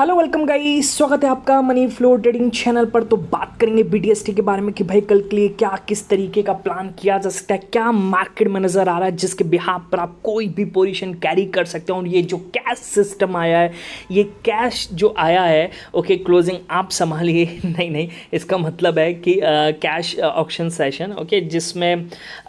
Hello welcome guys, स्वागत है आपका मनी फ्लो ट्रेडिंग चैनल पर। तो बात करेंगे बीटीएसटी के बारे में कि भाई कल के लिए क्या किस तरीके का प्लान किया जा सकता है, क्या मार्केट में नज़र आ रहा है जिसके बिहाफ पर आप कोई भी पोजीशन कैरी कर सकते हो। और ये जो कैश सिस्टम आया है, ये कैश जो आया है, ओके क्लोजिंग आप संभालिए नहीं, इसका मतलब है कि कैश ऑक्शन सेशन, ओके जिसमें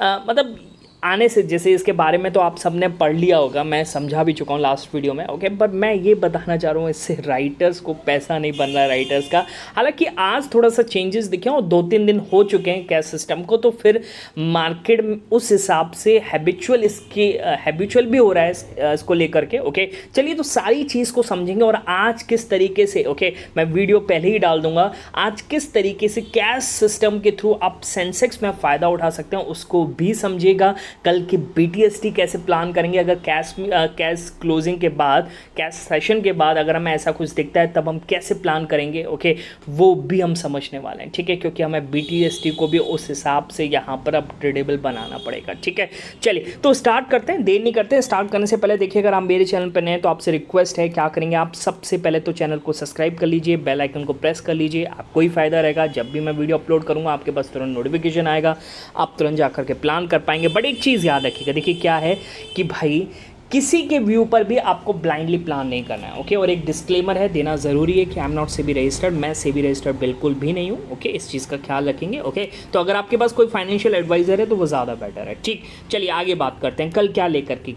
मतलब आने से जैसे इसके बारे में तो आप सबने पढ़ लिया होगा, मैं समझा भी चुका हूँ लास्ट वीडियो में, ओके। पर मैं ये बताना चाह रहा हूँ, इससे राइटर्स को पैसा नहीं बन रहा है राइटर्स का। हालांकि आज थोड़ा सा चेंजेस दिखे और 2-3 दिन हो चुके हैं कैश सिस्टम को, तो फिर मार्केट उस हिसाब से हैबिचुअल भी हो रहा है इसको लेकर के, ओके। चलिए तो सारी चीज़ को समझेंगे और आज किस तरीके से, ओके मैं वीडियो पहले ही डाल दूंगा, आज किस तरीके से कैश सिस्टम के थ्रू आप सेंसेक्स में फ़ायदा उठा सकते हैं उसको भी समझिएगा। कल की बीटीएसटी कैसे प्लान करेंगे, अगर कैश क्लोजिंग के बाद, कैश सेशन के बाद अगर हमें ऐसा कुछ दिखता है तब हम कैसे प्लान करेंगे, ओके वो भी हम समझने वाले हैं, ठीक है। क्योंकि हमें बीटीएसटी को भी उस हिसाब से यहाँ पर अब ट्रेडेबल बनाना पड़ेगा, ठीक है। चलिए तो स्टार्ट करते हैं, देर नहीं करते हैं। स्टार्ट करने से पहले देखिए, अगर आप मेरे चैनल पर नए हैं तो आपसे रिक्वेस्ट है, क्या करेंगे आप सबसे पहले तो चैनल को सब्सक्राइब कर लीजिए, बेल आइकन को प्रेस कर लीजिए, आपको ही फायदा रहेगा। जब भी मैं वीडियो अपलोड करूँगा आपके पास तुरंत नोटिफिकेशन आएगा, आप तुरंत जाकर के प्लान कर पाएंगे। बट एक चीज़ याद रखिएगा, देखिए क्या है कि भाई किसी के व्यू पर भी आपको ब्लाइंडली प्लान नहीं करना है, ओके। और एक डिस्क्लेमर है, देना ज़रूरी है कि I am not SEBI registered, मैं सेबी रजिस्टर्ड बिल्कुल भी नहीं हूँ, ओके। इस चीज़ का ख्याल रखेंगे, ओके। तो अगर आपके पास कोई फाइनेंशियल एडवाइज़र है तो वो ज़्यादा बेटर है, ठीक। चलिए आगे बात करते हैं, कल क्या लेकर के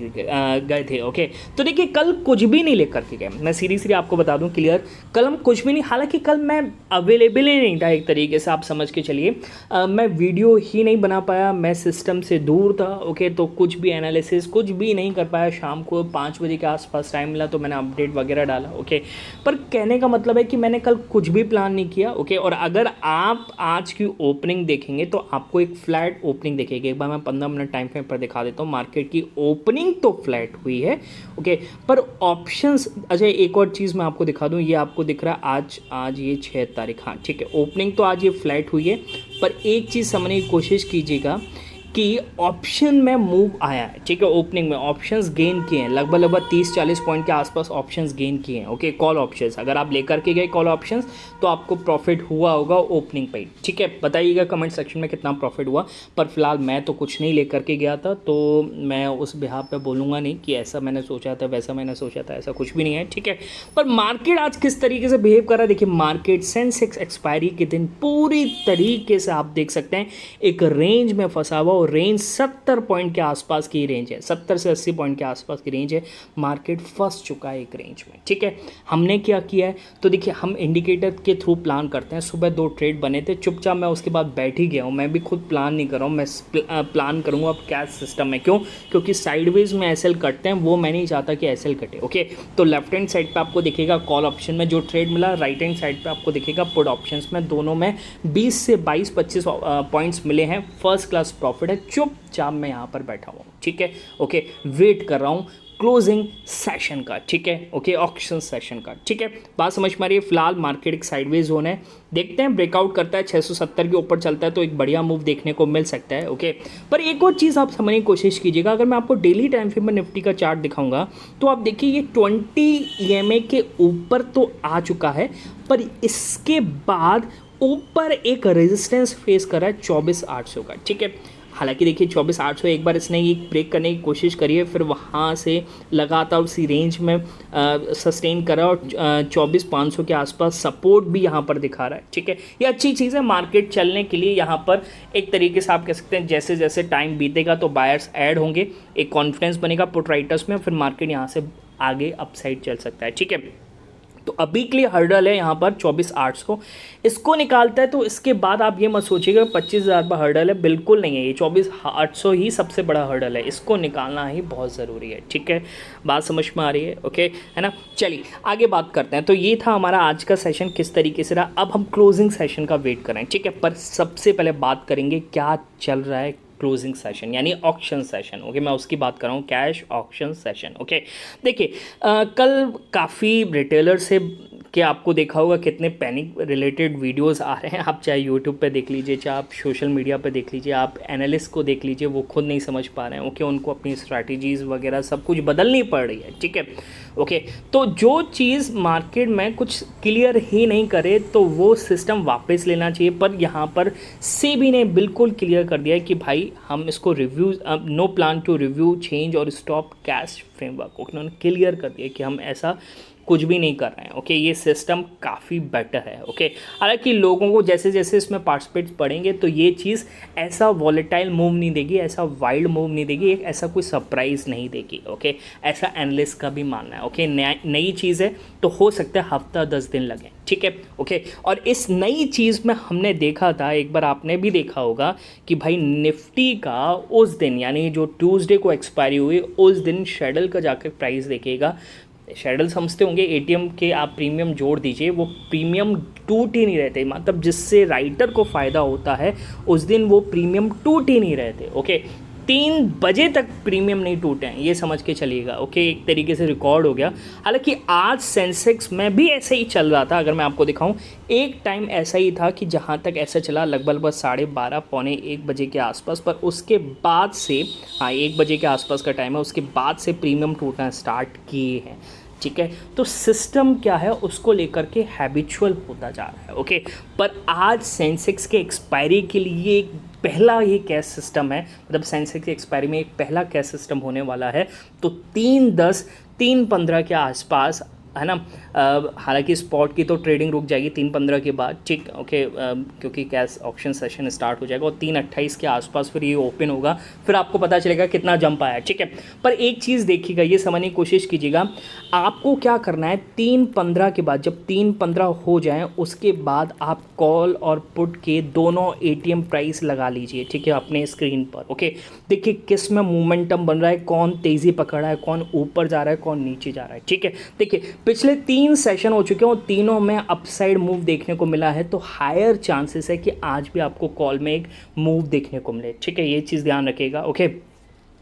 गए थे, ओके। तो देखिए कल कुछ भी नहीं लेकर के गए, मैं सीरियसली आपको बता दूँ क्लियर, कल हम कुछ भी नहीं, हालांकि कल मैं अवेलेबल ही नहीं था एक तरीके से, आप समझ के चलिए। मैं वीडियो ही नहीं बना पाया, मैं सिस्टम से दूर था, ओके। तो कुछ भी एनालिसिस कुछ भी नहीं कर पाया। शाम को 5 बजे के आसपास टाइम मिला तो मैंने अपडेट वगैरह डाला, ओके। पर कहने का मतलब है कि मैंने कल कुछ भी प्लान नहीं किया, ओके। और अगर आप आज की ओपनिंग देखेंगे तो आपको एक फ्लैट ओपनिंग दिखेगी। एक बार मैं 15 मिनट टाइम फ्रेम पर दिखा देता हूँ, मार्केट की ओपनिंग तो फ्लैट हुई है, ओके। पर ऑप्शंस, अच्छा एक और चीज़ मैं आपको दिखा दूँ, ये आपको दिख रहा है आज ये 6 तारीख, हाँ ठीक है। ओपनिंग तो आज ये फ्लैट हुई है, पर एक चीज़ समझने की कोशिश कीजिएगा कि ऑप्शन में मूव आया है, ठीक है। ओपनिंग में ऑप्शंस गेन किए हैं, लगभग 30-40 पॉइंट के आसपास ऑप्शंस गेन किए हैं, ओके। कॉल ऑप्शंस अगर आप लेकर के गए कॉल ऑप्शंस तो आपको प्रॉफिट हुआ होगा ओपनिंग पे, ठीक है। बताइएगा कमेंट सेक्शन में कितना प्रॉफिट हुआ। पर फिलहाल मैं तो कुछ नहीं लेकर के गया था, तो मैं उस बिहाफ पे बोलूँगा नहीं कि ऐसा मैंने सोचा था वैसा मैंने सोचा था, ऐसा कुछ भी नहीं है, ठीक है। पर मार्केट आज किस तरीके से बिहेव कर रहा है, देखिए मार्केट सेंसेक्स एक्सपायरी के दिन पूरी तरीके से आप देख सकते हैं एक रेंज में फंसा हुआ। रेंज 70 पॉइंट के आसपास की रेंज है, 70 से 80 पॉइंट के आसपास की रेंज है। मार्केट फंस चुका है एक रेंज में, ठीक है। हमने क्या किया है, तो देखिए हम इंडिकेटर के थ्रू प्लान करते हैं। सुबह 2 ट्रेड बने थे, चुपचाप मैं उसके बाद बैठ ही गया हूँ। मैं भी खुद प्लान नहीं कर रहा हूँ, मैं प्लान करूँगा अब कैश सिस्टम में। क्यों? क्योंकि साइडवेज में एसएल कटते हैं, वो मैं नहीं चाहता कि एसएल कटे, ओके। तो लेफ्ट हैंड साइड पर आपको दिखेगा कॉल ऑप्शन में जो ट्रेड मिला, राइट हैंड साइड पर आपको दिखेगा पुट ऑप्शन में, दोनों में 20 से 22-25 पॉइंट्स मिले हैं। फर्स्ट क्लास प्रॉफिट है। चुपचाप मैं यहाँ पर बैठा हुआ हूँ, ठीक है, ओके। वेट कर रहा हूँ क्लोजिंग सेशन का, ठीक है, ओके, ऑक्शन सेशन का, ठीक है। बात समझ में आ रही है। फिलहाल मार्केट एक साइडवेज जोन है, देखते हैं ब्रेकआउट करता है 670 के ऊपर चलता है तो एक बढ़िया मूव देखने को मिल सकता है, ओके। पर एक और चीज़ आप समझने की कोशिश कीजिएगा, अगर मैं आपको डेली टाइम फ्रेम में निफ्टी का चार्ट दिखाऊंगा तो आप देखिए ये 20 EMA के ऊपर तो आ चुका है, पर इसके बाद ऊपर एक रेजिस्टेंस फेस कर रहा है 24,800 का, ठीक है। हालांकि देखिए 24,800 एक बार इसने ये ब्रेक करने की कोशिश करी है, फिर वहाँ से लगातार उसी रेंज में सस्टेन करा और 24,500 के आसपास सपोर्ट भी यहाँ पर दिखा रहा है, ठीक है। ये अच्छी चीज़ है मार्केट चलने के लिए। यहाँ पर एक तरीके से आप कह सकते हैं जैसे जैसे टाइम बीतेगा तो बायर्स ऐड होंगे, एक कॉन्फिडेंस बनेगा पुट राइटर्स में, फिर मार्केट यहाँ से आगे अपसाइड चल सकता है, ठीक है। तो अभी के लिए हर्डल है यहाँ पर 24,800, इसको निकालता है तो इसके बाद आप ये मत सोचिएगा 25,000 पर हर्डल है, बिल्कुल नहीं है। ये 24,800 ही सबसे बड़ा हर्डल है, इसको निकालना ही बहुत ज़रूरी है, ठीक है। बात समझ में आ रही है, ओके, है ना। चलिए आगे बात करते हैं। तो ये था हमारा आज का सेशन किस तरीके से रहा। अब हम क्लोजिंग सेशन का वेट करें, ठीक है। पर सबसे पहले बात करेंगे क्या चल रहा है क्लोजिंग सेशन यानी ऑक्शन सेशन, ओके। मैं उसकी बात कर रहा हूँ, कैश ऑक्शन सेशन, ओके। देखिए कल काफ़ी रिटेलर से कि आपको देखा होगा कितने पैनिक रिलेटेड वीडियोस आ रहे हैं, आप चाहे यूट्यूब पे देख लीजिए, चाहे आप सोशल मीडिया पे देख लीजिए, आप एनालिस्ट को देख लीजिए, वो खुद नहीं समझ पा रहे हैं। ओके, उनको अपनी स्ट्रैटेजीज़ वगैरह सब कुछ बदलनी पड़ रही है। ठीक है, ओके, तो जो चीज़ मार्केट में कुछ क्लियर ही नहीं करे तो वो सिस्टम वापस लेना चाहिए। पर यहाँ पर सेबी ने बिल्कुल क्लियर कर दिया है कि भाई हम इसको review, no plan to review change और स्टॉप कैश फ्रेमवर्क। उन्होंने क्लियर कर दिया कि हम ऐसा कुछ भी नहीं कर रहे हैं। ओके, ये सिस्टम काफ़ी बेटर है। ओके, हालांकि लोगों को जैसे जैसे इसमें पार्टिसिपेट पढ़ेंगे तो ये चीज़ ऐसा वॉलेटाइल मूव नहीं देगी, ऐसा वाइल्ड मूव नहीं देगी, एक ऐसा कोई सरप्राइज़ नहीं देगी। ओके, ऐसा एनालिस्ट का भी मानना है। ओके, नई चीज़ है तो हो सकता है हफ्ता 10 दिन लगे। ठीक है, ओके, और इस नई चीज़ में हमने देखा था, एक बार आपने भी देखा होगा कि भाई निफ्टी का उस दिन, यानी जो ट्यूसडे को एक्सपायरी हुई, उस दिन शेडल का जाकर प्राइस देखेगा। शेडल समझते होंगे, एटीएम के आप प्रीमियम जोड़ दीजिए, वो प्रीमियम टूट ही नहीं रहते, मतलब जिससे राइटर को फ़ायदा होता है उस दिन वो प्रीमियम टूट ही नहीं रहते। ओके, 3 बजे तक प्रीमियम नहीं टूटे हैं, ये समझ के चलिएगा। ओके, एक तरीके से रिकॉर्ड हो गया। हालांकि आज सेंसेक्स में भी ऐसे ही चल रहा था। अगर मैं आपको दिखाऊं, एक टाइम ऐसा ही था कि जहां तक ऐसा चला लगभग 12:30 पौने 1 बजे के आसपास, पर उसके बाद से, हाँ 1 बजे के आसपास का टाइम है, उसके बाद से प्रीमियम टूटना स्टार्ट किए हैं। ठीक है, तो सिस्टम क्या है उसको लेकर के हैबिचुअल होता जा रहा है। ओके, पर आज सेंसेक्स के एक्सपायरी के लिए एक पहला ये कैश सिस्टम है, मतलब सेंसेक्स की एक्सपायरी में एक पहला कैश सिस्टम होने वाला है। तो 3:10 3:15 के आसपास, है ना। हालांकि स्पॉट की तो ट्रेडिंग रुक जाएगी 3:15 के बाद। ठीक, ओके, क्योंकि कैश ऑप्शन सेशन स्टार्ट हो जाएगा और 3:28 के आसपास फिर ये ओपन होगा, फिर आपको पता चलेगा कितना जंप आया। ठीक है, पर एक चीज़ देखिएगा, ये समझने की कोशिश कीजिएगा, आपको क्या करना है 3:15 के बाद, जब 3:15 हो जाए उसके बाद आप कॉल और पुट के दोनों एटीएम प्राइस लगा लीजिए। ठीक है, अपने स्क्रीन पर। ओके, देखिए किस में मोमेंटम बन रहा है, कौन तेज़ी पकड़ रहा है, कौन ऊपर जा रहा है, कौन नीचे जा रहा है। ठीक है, देखिए पिछले 3 सेशन हो चुके हैं और तीनों में अपसाइड मूव देखने को मिला है, तो हायर चांसेस है कि आज भी आपको कॉल में एक मूव देखने को मिले। ठीक है, ये चीज़ ध्यान रखिएगा। ओके,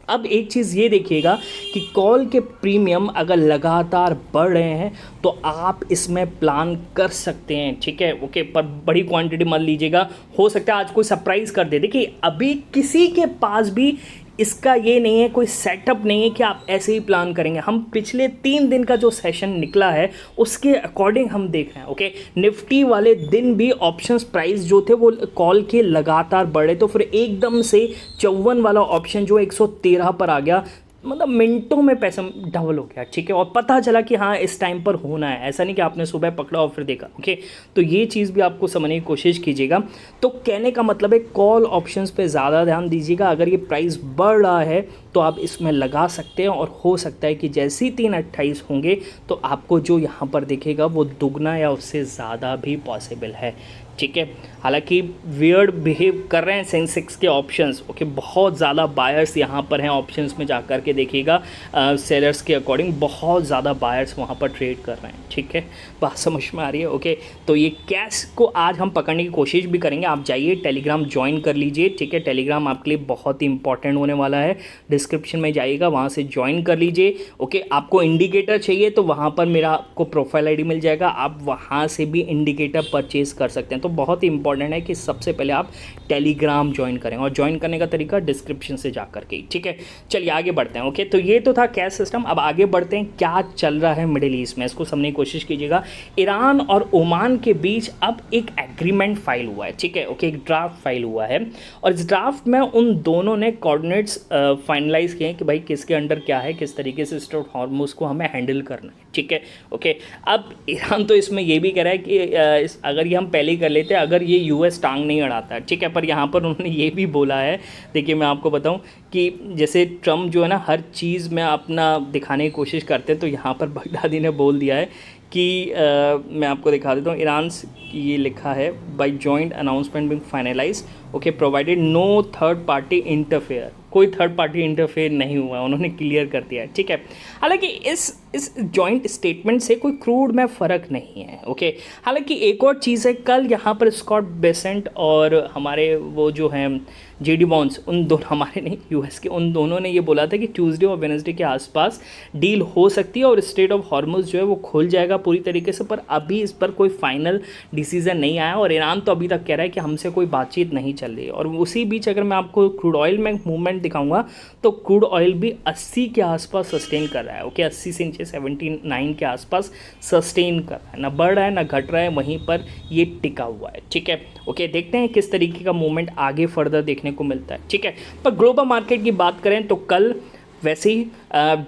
अब एक चीज़ ये देखिएगा कि कॉल के प्रीमियम अगर लगातार बढ़ रहे हैं तो आप इसमें प्लान कर सकते हैं। ठीक है, ओके, पर बड़ी क्वांटिटी मत लीजिएगा, हो सकता है आज कोई सरप्राइज़ कर दे। देखिए अभी किसी के पास भी इसका ये नहीं है, कोई सेटअप नहीं है कि आप ऐसे ही प्लान करेंगे। हम पिछले 3 दिन का जो सेशन निकला है उसके अकॉर्डिंग हम देख रहे हैं। ओके, निफ्टी वाले दिन भी ऑप्शंस प्राइस जो थे वो कॉल के लगातार बढ़े, तो फिर एकदम से 54 वाला ऑप्शन जो 113 पर आ गया, मतलब मिनटों में पैसा डबल हो गया। ठीक है, और पता चला कि हाँ इस टाइम पर होना है, ऐसा नहीं कि आपने सुबह पकड़ा और फिर देखा। ओके, तो ये चीज़ भी आपको समझने की कोशिश कीजिएगा। तो कहने का मतलब है कॉल ऑप्शंस पे ज़्यादा ध्यान दीजिएगा। अगर ये प्राइस बढ़ रहा है तो आप इसमें लगा सकते हैं, और हो सकता है कि जैसे ही 3:28 होंगे तो आपको जो यहाँ पर दिखेगा वो दुगना या उससे ज़्यादा भी पॉसिबल है। ठीक है, हालांकि वियर्ड बिहेव कर रहे हैं सेंसेक्स के ऑप्शंस। ओके, बहुत ज़्यादा बायर्स यहाँ पर हैं, ऑप्शंस में जा कर के देखिएगा, सेलर्स के अकॉर्डिंग बहुत ज़्यादा बायर्स वहाँ पर ट्रेड कर रहे हैं। ठीक है, बात समझ में आ रही है। ओके, तो ये कैश को आज हम पकड़ने की कोशिश भी करेंगे। आप जाइए टेलीग्राम ज्वाइन कर लीजिए। ठीक है, टेलीग्राम आपके लिए बहुत ही इंपॉर्टेंट होने वाला है, डिस्क्रिप्शन में जाइएगा, वहाँ से ज्वाइन कर लीजिए। ओके, आपको इंडिकेटर चाहिए तो वहाँ पर मेरा आपको प्रोफाइल आईडी मिल जाएगा, आप वहाँ से भी इंडिकेटर परचेज कर सकते हैं। तो बहुत ही इंपॉर्टेंट है कि सबसे पहले आप टेलीग्राम ज्वाइन करें, और ज्वाइन करने का तरीका डिस्क्रिप्शन से जा करके। ठीक है, चलिए आगे बढ़ते हैं। ओके, तो ये तो था कैश सिस्टम। अब आगे बढ़ते हैं, क्या चल रहा है मिडिल ईस्ट में, इसको समझने की कोशिश कीजिएगा। ईरान और ओमान के बीच अब एक एग्रीमेंट फाइल हुआ है। ठीक है, ओके, एक ड्राफ्ट फाइल हुआ है, और इस ड्राफ्ट में उन दोनों ने कोऑर्डिनेट्स फाइनलाइज किए हैं कि भाई किसके अंडर क्या है, किस तरीके से स्ट्रेट हॉर्मुज को हमें हैंडल करना है। ठीक है, ओके, अब ईरान तो इसमें ये भी कह रहा है कि अगर ये हम पहले ही कर लेते हैं, अगर ये यूएस टांग नहीं अड़ाता। ठीक है, पर यहाँ पर उन्होंने ये भी बोला है, देखिए मैं आपको बताऊँ कि जैसे ट्रम्प जो है ना हर चीज़ में अपना दिखाने की कोशिश करते हैं, तो यहाँ पर बगदादी ने बोल दिया है कि मैं आपको दिखा देता हूँ, ईरान ये लिखा है by joint announcement being finalise, okay, provided no third party interfere, कोई थर्ड पार्टी इंटरफेयर नहीं हुआ, उन्होंने क्लियर कर दिया है। ठीक है, हालांकि इस इस जॉइंट स्टेटमेंट से कोई क्रूड में फ़र्क नहीं है। ओके, हालांकि एक और चीज़ है, कल यहाँ पर स्कॉट बेसेंट और हमारे वो जो हैं जेडी बॉन्स, उन दोनों, हमारे नहीं यूएस के, उन दोनों ने ये बोला था कि ट्यूसडे और वेडनेसडे के आसपास डील हो सकती है और स्ट्रेट ऑफ हॉर्मुज़ जो है वो खुल जाएगा पूरी तरीके से, पर अभी इस पर कोई फाइनल डिसीजन नहीं आया और ईरान तो अभी तक कह रहा है कि हमसे कोई बातचीत नहीं चल रही है। और उसी बीच अगर मैं आपको क्रूड ऑयल में मूवमेंट दिखाऊंगा तो क्रूड ऑयल भी 80 के आसपास सस्टेन कर रहा है। ओके, 80 से नीचे 79 के आसपास सस्टेन कर रहा है, ना बढ़ रहा है ना घट रहा है, वहीं पर ये टिका हुआ है। ठीक है, ओके, देखते हैं किस तरीके का मूवमेंट आगे फर्दर देखने को मिलता है। ठीक है, पर ग्लोबल मार्केट की बात करें तो कल वैसे ही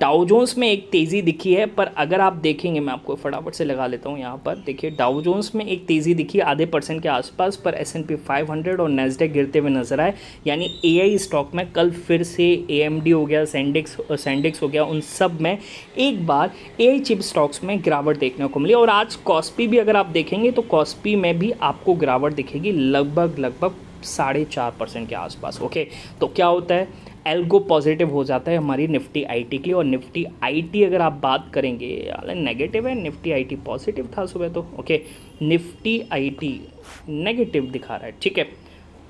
डाउ जोन्स में एक तेज़ी दिखी है, पर अगर आप देखेंगे, मैं आपको फटाफट से लगा लेता हूँ यहाँ पर, देखिए डाउ जोन्स में एक तेज़ी दिखी ½ % के आसपास, पर S&P 500 और नैस्डैक गिरते हुए नजर आए। यानी AI स्टॉक में कल फिर से AMD हो गया, सैंडिक्स हो गया, उन सब में एक बार AI चिप स्टॉक्स में गिरावट देखने को मिली। और आज कॉस्पी भी अगर आप देखेंगे तो कॉस्पी में भी आपको गिरावट दिखेगी लगभग 4.5% के आसपास। ओके, तो क्या होता है, एल्गो पॉजिटिव हो जाता है हमारी निफ्टी आईटी के लिए। और निफ्टी आईटी अगर आप बात करेंगे, नेगेटिव है, निफ्टी आईटी पॉजिटिव था सुबह तो। ओके, निफ्टी आईटी नेगेटिव दिखा रहा है। ठीक है,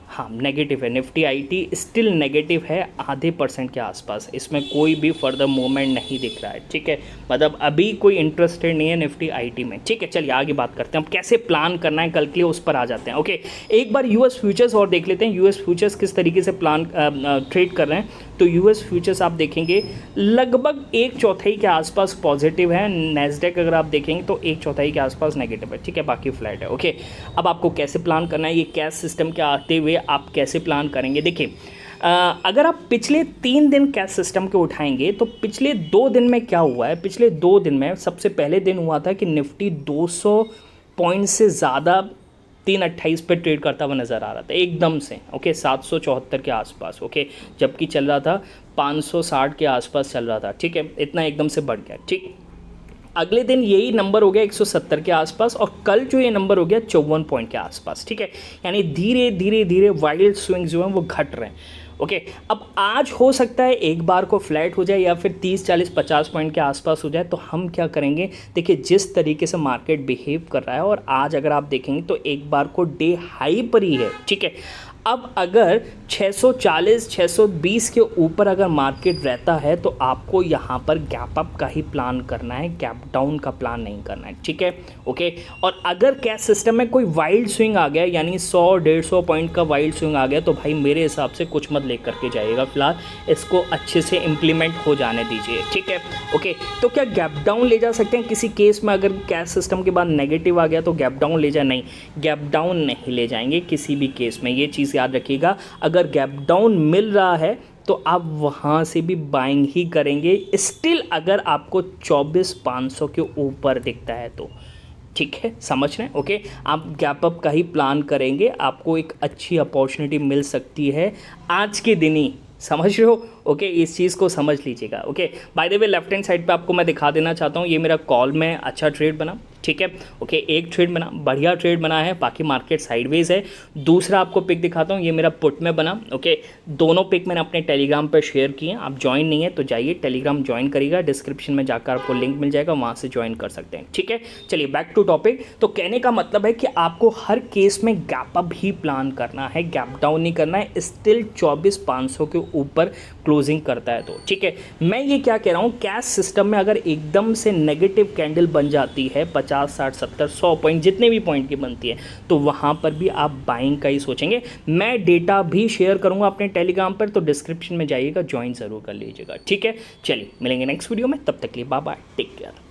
हाँ नेगेटिव है, निफ्टी आईटी स्टिल नेगेटिव है ½ % के आसपास, इसमें कोई भी फर्दर मूवमेंट नहीं दिख रहा है। ठीक है, मतलब अभी कोई इंटरेस्टेड नहीं है निफ्टी आईटी में। ठीक है, चलिए आगे बात करते हैं, अब कैसे प्लान करना है कल के लिए उस पर आ जाते हैं। ओके, एक बार यूएस फ्यूचर्स और देख लेते हैं, यूएस फ्यूचर्स किस तरीके से ट्रेड कर रहे हैं। तो यूएस फ्यूचर्स आप देखेंगे लगभग 1/4 के आसपास पॉजिटिव है, नैस्डैक अगर आप देखेंगे तो 1/4 के आसपास नेगेटिव है। ठीक है, बाकी फ्लैट है। ओके, अब आपको कैसे प्लान करना है, ये कैश सिस्टम के आते हुए आप कैसे प्लान करेंगे। देखिए, अगर आप पिछले 3 दिन कैश सिस्टम के उठाएंगे तो पिछले 2 दिन में क्या हुआ है, पिछले 2 दिन में सबसे पहले दिन हुआ था कि निफ्टी 200 पॉइंट से ज़्यादा 328 पे ट्रेड करता हुआ नज़र आ रहा था एकदम से। ओके, 774 के आसपास। ओके, जबकि चल रहा था 560 के आसपास चल रहा था। ठीक है, इतना एकदम से बढ़ गया। ठीक, अगले दिन यही नंबर हो गया 170 के आसपास और कल जो ये नंबर हो गया 54 पॉइंट के आसपास। ठीक है, यानी धीरे धीरे धीरे वाइल्ड स्विंग जो हैं वो घट रहे हैं। ओके, अब आज हो सकता है एक बार को फ्लैट हो जाए या फिर 30, 40, 50 पॉइंट के आसपास हो जाए। तो हम क्या करेंगे, देखिए जिस तरीके से मार्केट बिहेव कर रहा है और आज अगर आप देखेंगे तो एक बार को डे हाई पर ही है। ठीक है, अब अगर 640, 620 के ऊपर अगर मार्केट रहता है तो आपको यहाँ पर गैप अप का ही प्लान करना है, गैप डाउन का प्लान नहीं करना है। ठीक है, ओके, और अगर कैश सिस्टम में कोई वाइल्ड स्विंग आ गया, यानी 100-150 पॉइंट का वाइल्ड स्विंग आ गया, तो भाई मेरे हिसाब से कुछ मत लेकर के जाइएगा, फिलहाल इसको अच्छे से इम्प्लीमेंट हो जाने दीजिए। ठीक है, ओके, तो क्या गैप डाउन ले जा सकते हैं किसी केस में, अगर कैश सिस्टम के बाद नेगेटिव आ गया तो गैप डाउन ले जाए? नहीं, गैप डाउन नहीं ले जाएंगे किसी भी केस में, ये चीज़ याद रखिएगा। अगर गैप डाउन मिल रहा है तो आप वहाँ से भी बाइंग ही करेंगे, स्टिल अगर आपको 24,500 के ऊपर दिखता है तो। ठीक है, समझ रहे हैं? ओके, आप गैप अप का ही प्लान करेंगे, आपको एक अच्छी अपॉर्चुनिटी मिल सकती है आज के दिन ही, समझ रहे हो? ओके, इस चीज़ को समझ लीजिएगा। Okay, by the way left hand side पे आपको मैं दिखा देना चाहता हूँ, ये मेरा कॉल में अच्छा ट्रेड बना। ठीक है, ओके, एक ट्रेड बना, बढ़िया ट्रेड बना है, बाकी मार्केट साइडवेज है। दूसरा आपको पिक दिखाता हूँ, ये मेरा पुट में बना। ओके, दोनों पिक मैंने अपने टेलीग्राम पर शेयर किए हैं, आप ज्वाइन नहीं है तो जाइए टेलीग्राम ज्वाइन करिएगा, डिस्क्रिप्शन में जाकर आपको लिंक मिल जाएगा, वहाँ से ज्वाइन कर सकते हैं। ठीक है, चलिए बैक टू टॉपिक। तो कहने का मतलब है कि आपको हर केस में गैप अप ही प्लान करना है, गैप डाउन नहीं करना है, स्टिल 24,500 के ऊपर क्लोजिंग करता है तो। ठीक है, मैं ये क्या कह रहा हूँ, कैश सिस्टम में अगर एकदम से नेगेटिव कैंडल बन जाती है 50, 60, 70, 100 पॉइंट, जितने भी पॉइंट की बनती है, तो वहाँ पर भी आप बाइंग का ही सोचेंगे। मैं डेटा भी शेयर करूँगा अपने टेलीग्राम पर, तो डिस्क्रिप्शन में जाइएगा, ज्वाइन ज़रूर कर लीजिएगा। ठीक है, चलिए मिलेंगे नेक्स्ट वीडियो में, तब तक के लिए बाय बाय, टेक केयर।